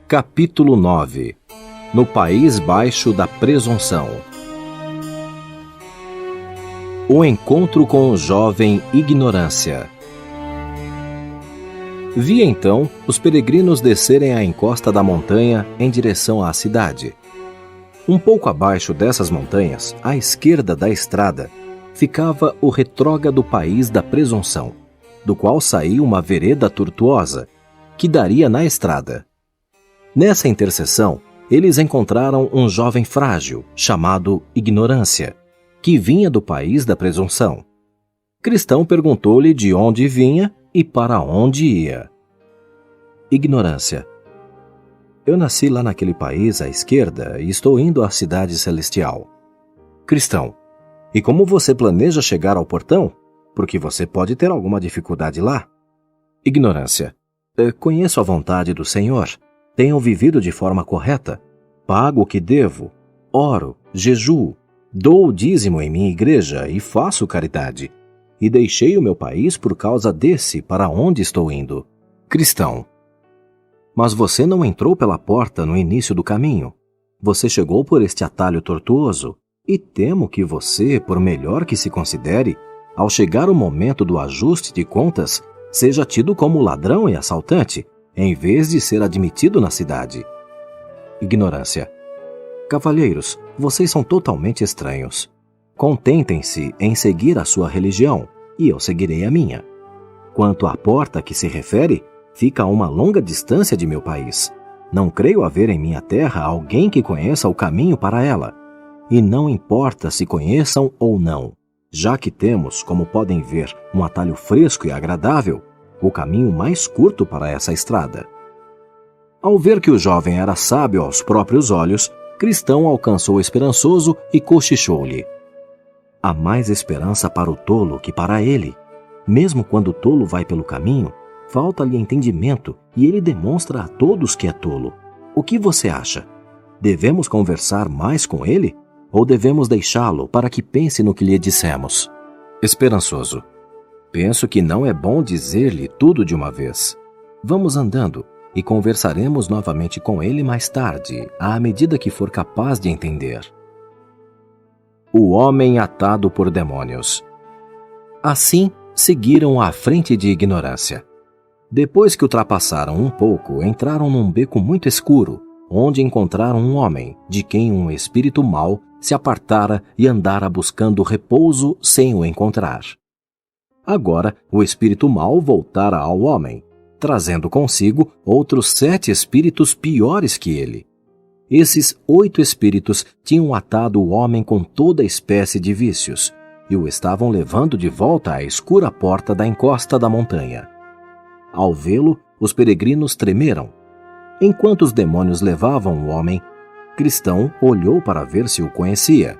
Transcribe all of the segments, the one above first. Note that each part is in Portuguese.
Capítulo 9. No país baixo da presunção. O encontro com o jovem Ignorância. Vi então os peregrinos descerem a encosta da montanha em direção à cidade. Um pouco abaixo dessas montanhas, à esquerda da estrada, ficava o retrógrado país da presunção, do qual saía uma vereda tortuosa, que daria na estrada. Nessa interseção, eles encontraram um jovem frágil, chamado Ignorância, que vinha do país da presunção. Cristão perguntou-lhe de onde vinha e para onde ia. Ignorância: eu nasci lá naquele país à esquerda e estou indo à cidade celestial. Cristão: e como você planeja chegar ao portão? Porque você pode ter alguma dificuldade lá. Ignorância: conheço a vontade do Senhor. Tenho vivido de forma correta, pago o que devo, oro, jejuo, dou o dízimo em minha igreja e faço caridade. E deixei o meu país por causa desse para onde estou indo. Cristão: mas você não entrou pela porta no início do caminho. Você chegou por este atalho tortuoso, e temo que você, por melhor que se considere, ao chegar o momento do ajuste de contas, seja tido como ladrão e assaltante, em vez de ser admitido na cidade. Ignorância: cavalheiros, vocês são totalmente estranhos. Contentem-se em seguir a sua religião, e eu seguirei a minha. Quanto à porta que se refere, fica a uma longa distância de meu país. Não creio haver em minha terra alguém que conheça o caminho para ela. E não importa se conheçam ou não, já que temos, como podem ver, um atalho fresco e agradável, o caminho mais curto para essa estrada. Ao ver que o jovem era sábio aos próprios olhos, Cristão alcançou esperançoso e cochichou-lhe: há mais esperança para o tolo que para ele. Mesmo quando o tolo vai pelo caminho, falta-lhe entendimento e ele demonstra a todos que é tolo. O que você acha? Devemos conversar mais com ele? Ou devemos deixá-lo para que pense no que lhe dissemos? Esperançoso: penso que não é bom dizer-lhe tudo de uma vez. Vamos andando e conversaremos novamente com ele mais tarde, à medida que for capaz de entender. O homem atado por demônios. Assim, seguiram à frente de Ignorância. Depois que ultrapassaram um pouco, entraram num beco muito escuro, onde encontraram um homem, de quem um espírito mau se apartara e andara buscando repouso sem o encontrar. Agora, o espírito mau voltara ao homem, trazendo consigo outros 7 espíritos piores que ele. Esses 8 espíritos tinham atado o homem com toda espécie de vícios e o estavam levando de volta à escura porta da encosta da montanha. Ao vê-lo, os peregrinos tremeram. Enquanto os demônios levavam o homem, Cristão olhou para ver se o conhecia.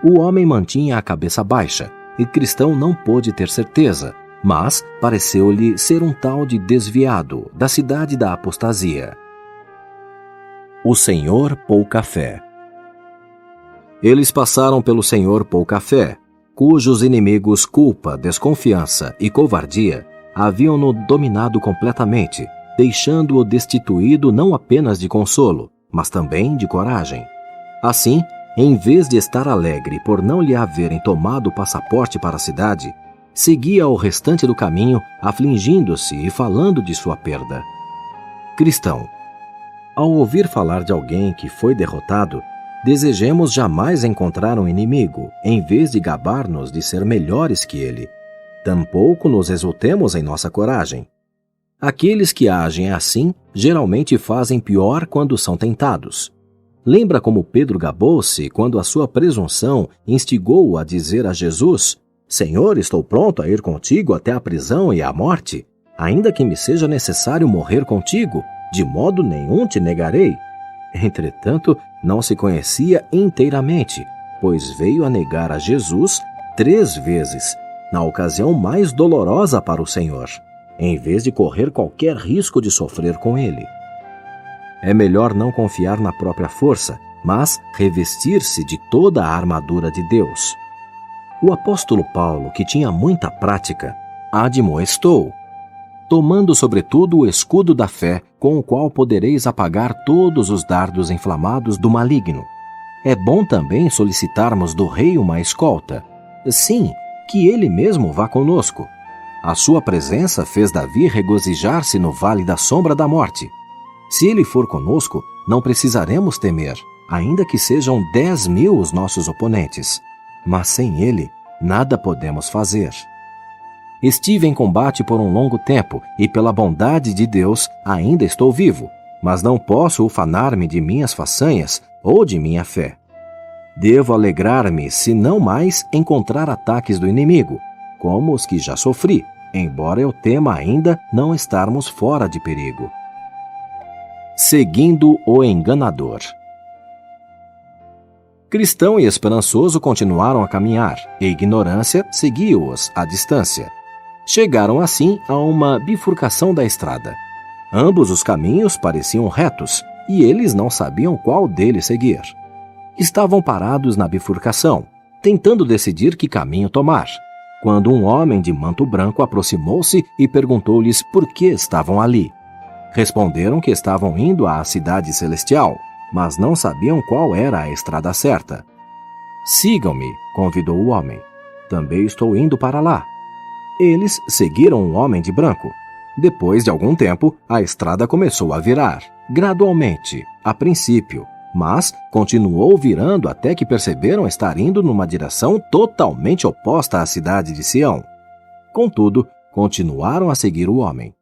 O homem mantinha a cabeça baixa, e Cristão não pôde ter certeza, mas pareceu-lhe ser um tal de desviado da cidade da apostasia. O Senhor Pouca Fé. Eles passaram pelo Senhor Pouca Fé, cujos inimigos culpa, desconfiança e covardia haviam-no dominado completamente, deixando-o destituído não apenas de consolo, mas também de coragem. Assim, em vez de estar alegre por não lhe haverem tomado o passaporte para a cidade, seguia o restante do caminho, afligindo-se e falando de sua perda. Cristão: ao ouvir falar de alguém que foi derrotado, desejemos jamais encontrar um inimigo, em vez de gabar-nos de ser melhores que ele. Tampouco nos exultemos em nossa coragem. Aqueles que agem assim geralmente fazem pior quando são tentados. Lembra como Pedro gabou-se quando a sua presunção instigou-o a dizer a Jesus: Senhor, estou pronto a ir contigo até a prisão e a morte, ainda que me seja necessário morrer contigo, de modo nenhum te negarei. Entretanto, não se conhecia inteiramente, pois veio a negar a Jesus 3 vezes, na ocasião mais dolorosa para o Senhor, em vez de correr qualquer risco de sofrer com ele. É melhor não confiar na própria força, mas revestir-se de toda a armadura de Deus. O apóstolo Paulo, que tinha muita prática, admoestou: tomando sobretudo o escudo da fé, com o qual podereis apagar todos os dardos inflamados do maligno. É bom também solicitarmos do rei uma escolta. Sim, que ele mesmo vá conosco. A sua presença fez Davi regozijar-se no vale da sombra da morte. Se ele for conosco, não precisaremos temer, ainda que sejam 10.000 os nossos oponentes. Mas sem ele, nada podemos fazer. Estive em combate por um longo tempo, e pela bondade de Deus ainda estou vivo, mas não posso ufanar-me de minhas façanhas ou de minha fé. Devo alegrar-me, se não mais, encontrar ataques do inimigo, como os que já sofri, embora eu tema ainda não estarmos fora de perigo. Seguindo o enganador. Cristão e esperançoso continuaram a caminhar, e ignorância seguia-os à distância. Chegaram assim a uma bifurcação da estrada. Ambos os caminhos pareciam retos, e eles não sabiam qual deles seguir. Estavam parados na bifurcação, tentando decidir que caminho tomar, quando um homem de manto branco aproximou-se e perguntou-lhes por que estavam ali. Responderam que estavam indo à cidade celestial, mas não sabiam qual era a estrada certa. Sigam-me, convidou o homem. Também estou indo para lá. Eles seguiram o homem de branco. Depois de algum tempo, a estrada começou a virar, gradualmente, a princípio, mas continuou virando até que perceberam estar indo numa direção totalmente oposta à cidade de Sião. Contudo, continuaram a seguir o homem.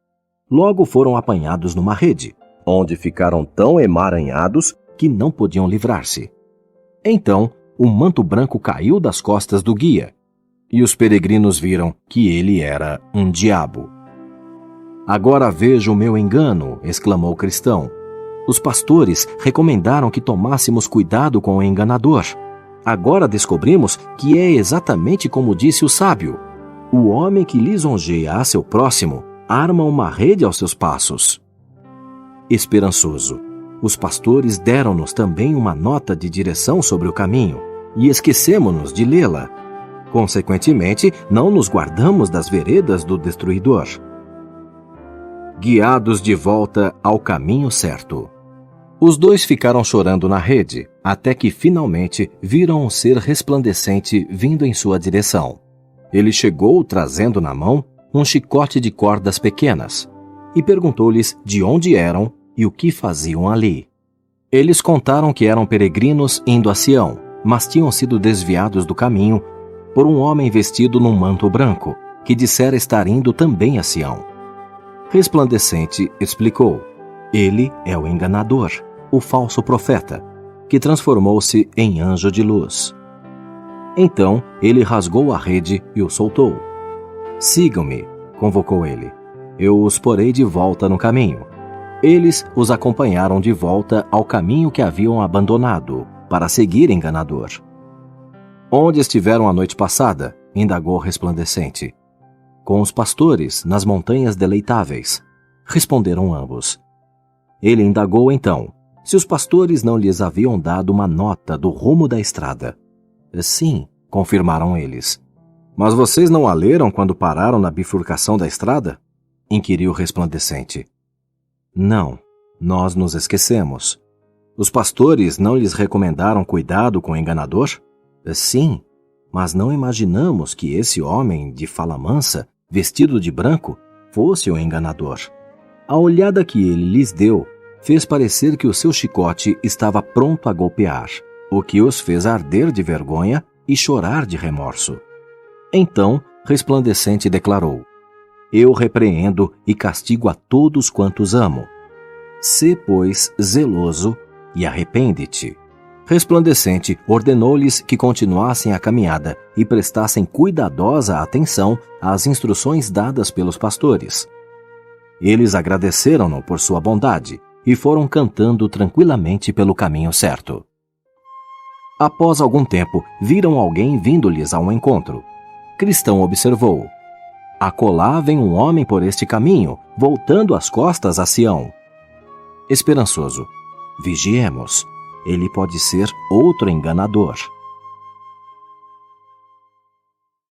Logo foram apanhados numa rede, onde ficaram tão emaranhados que não podiam livrar-se. Então, o manto branco caiu das costas do guia, e os peregrinos viram que ele era um diabo. "Agora vejo o meu engano", exclamou o cristão. "Os pastores recomendaram que tomássemos cuidado com o enganador. Agora descobrimos que é exatamente como disse o sábio. O homem que lisonjeia a seu próximo arma uma rede aos seus passos." Esperançoso, os pastores deram-nos também uma nota de direção sobre o caminho, e esquecemo-nos de lê-la. Consequentemente, não nos guardamos das veredas do destruidor. Guiados de volta ao caminho certo. Os dois ficaram chorando na rede, até que finalmente viram um ser resplandecente vindo em sua direção. Ele chegou trazendo na mão um chicote de cordas pequenas, e perguntou-lhes de onde eram e o que faziam ali. Eles contaram que eram peregrinos indo a Sião, mas tinham sido desviados do caminho por um homem vestido num manto branco, que dissera estar indo também a Sião. Resplandecente explicou: ele é o enganador, o falso profeta, que transformou-se em anjo de luz. Então ele rasgou a rede e o soltou. "Sigam-me", convocou ele. "Eu os porei de volta no caminho." Eles os acompanharam de volta ao caminho que haviam abandonado, para seguir enganador. "Onde estiveram a noite passada?", indagou Resplandecente. "Com os pastores, nas montanhas deleitáveis", responderam ambos. Ele indagou então se os pastores não lhes haviam dado uma nota do rumo da estrada. "Sim", confirmaram eles. "Mas vocês não a leram quando pararam na bifurcação da estrada?", inquiriu Resplandecente. "Não, nós nos esquecemos." "Os pastores não lhes recomendaram cuidado com o enganador?" "Sim, mas não imaginamos que esse homem de fala mansa, vestido de branco, fosse o enganador." A olhada que ele lhes deu fez parecer que o seu chicote estava pronto a golpear, o que os fez arder de vergonha e chorar de remorso. Então, Resplandecente declarou: "Eu repreendo e castigo a todos quantos amo. Sê, pois, zeloso e arrepende-te." Resplandecente ordenou-lhes que continuassem a caminhada e prestassem cuidadosa atenção às instruções dadas pelos pastores. Eles agradeceram-no por sua bondade e foram cantando tranquilamente pelo caminho certo. Após algum tempo, viram alguém vindo-lhes ao encontro. Cristão observou: "Acolá vem um homem por este caminho, voltando as costas a Sião." Esperançoso: "Vigiemos. Ele pode ser outro enganador."